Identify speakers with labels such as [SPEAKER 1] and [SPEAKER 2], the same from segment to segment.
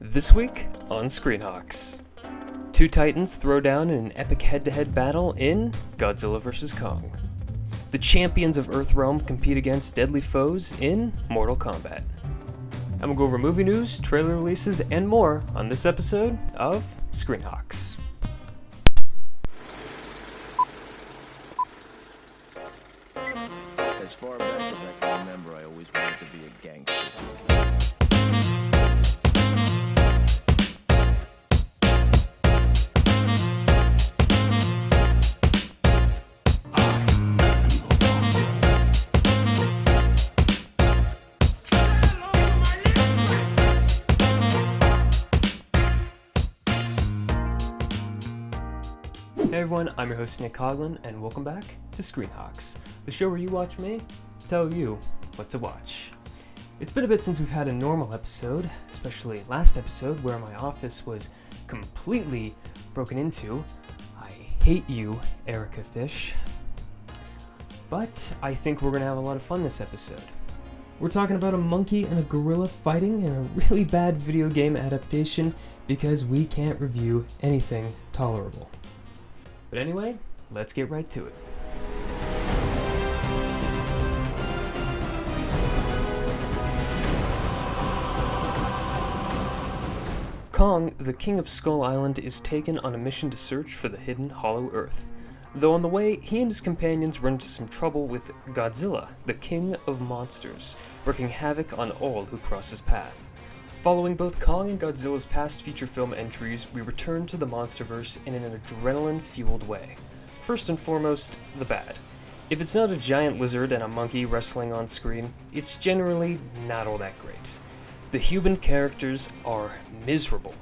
[SPEAKER 1] This week on Screenhawks. Two titans throw down in an epic head-to-head battle in Godzilla vs. Kong. The champions of Earthrealm compete against deadly foes in Mortal Kombat. And we'll go over movie news, trailer releases, and more on this episode of Screenhawks.
[SPEAKER 2] As far back as I can remember, I always wanted to be a gangster.
[SPEAKER 1] Hey everyone, I'm your host Nick Coughlin, and welcome back to Screenhawks, the show where you watch me tell you what to watch. It's been a bit since we've had a normal episode, especially last episode where my office was completely broken into. I hate you, Erica Fish. But I think we're gonna have a lot of fun this episode. We're talking about a monkey and a gorilla fighting in a really bad video game adaptation because we can't review anything tolerable. But anyway, let's get right to it. Kong, the king of Skull Island, is taken on a mission to search for the hidden Hollow Earth. Though on the way, he and his companions run into some trouble with Godzilla, the king of monsters, wreaking havoc on all who cross his path. Following both Kong and Godzilla's past feature film entries, we return to the Monsterverse in an adrenaline-fueled way. First and foremost, the bad. If it's not a giant lizard and a monkey wrestling on screen, it's generally not all that great. The human characters are miserable.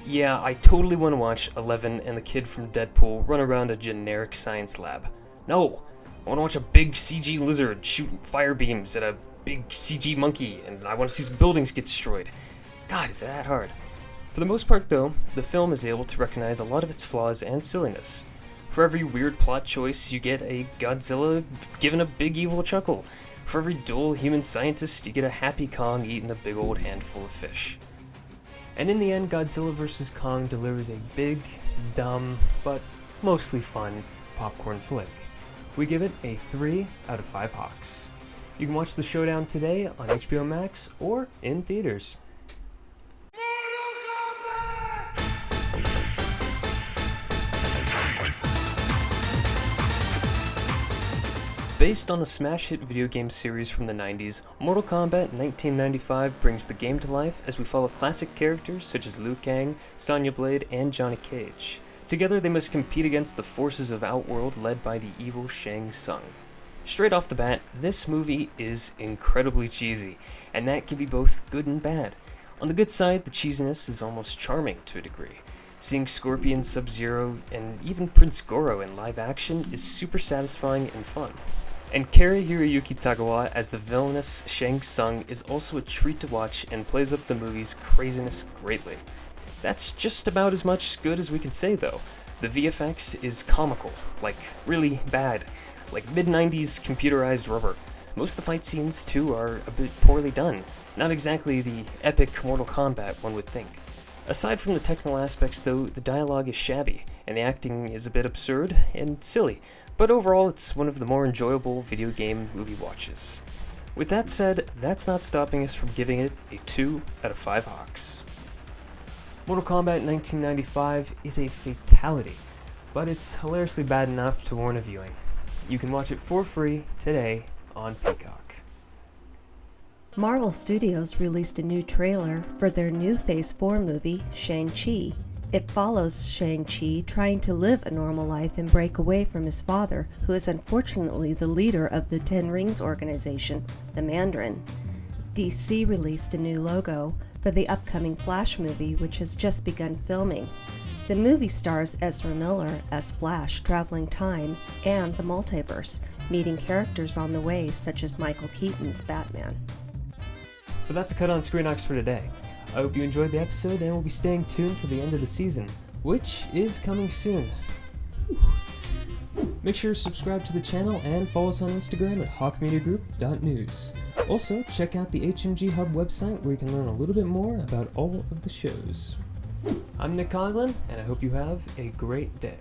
[SPEAKER 1] Yeah, I totally want to watch Eleven and the kid from Deadpool run around a generic science lab. No! I want to watch a big CG lizard shoot fire beams at a big CG monkey, and I want to see some buildings get destroyed. God, is that hard? For the most part though, the film is able to recognize a lot of its flaws and silliness. For every weird plot choice, you get a Godzilla giving a big evil chuckle. For every dull human scientist, you get a happy Kong eating a big old handful of fish. And in the end, Godzilla vs. Kong delivers a big, dumb, but mostly fun popcorn flick. We give it a 3 out of 5 Hawks. You can watch the showdown today on HBO Max or in theaters. Based on the smash hit video game series from the 90s, Mortal Kombat 1995 brings the game to life as we follow classic characters such as Liu Kang, Sonya Blade, and Johnny Cage. Together they must compete against the forces of Outworld led by the evil Shang Tsung. Straight off the bat, this movie is incredibly cheesy, and that can be both good and bad. On the good side, the cheesiness is almost charming to a degree. Seeing Scorpion, Sub-Zero, and even Prince Goro in live action is super satisfying and fun. And Cary Hiroyuki Tagawa as the villainous Shang Tsung is also a treat to watch and plays up the movie's craziness greatly. That's just about as much good as we can say though. The VFX is comical, like really bad. Like mid-90s computerized rubber. Most of the fight scenes, too, are a bit poorly done. Not exactly the epic Mortal Kombat one would think. Aside from the technical aspects, though, the dialogue is shabby, and the acting is a bit absurd and silly, but overall it's one of the more enjoyable video game movie watches. With that said, that's not stopping us from giving it a 2 out of 5 Hawks. Mortal Kombat 1995 is a fatality, but it's hilariously bad enough to warrant a viewing. You can watch it for free today on Peacock.
[SPEAKER 3] Marvel Studios released a new trailer for their new Phase 4 movie, Shang-Chi. It follows Shang-Chi trying to live a normal life and break away from his father, who is unfortunately the leader of the Ten Rings organization, the Mandarin. DC released a new logo for the upcoming Flash movie, which has just begun filming. The movie stars Ezra Miller as Flash traveling time and the multiverse, meeting characters on the way such as Michael Keaton's Batman.
[SPEAKER 1] But that's a cut on Screenhawks for today. I hope you enjoyed the episode and will be staying tuned to the end of the season, which is coming soon. Make sure to subscribe to the channel and follow us on Instagram at hawkmediagroup.news. Also, check out the HMG Hub website where you can learn a little bit more about all of the shows. I'm Nick Coughlin, and I hope you have a great day.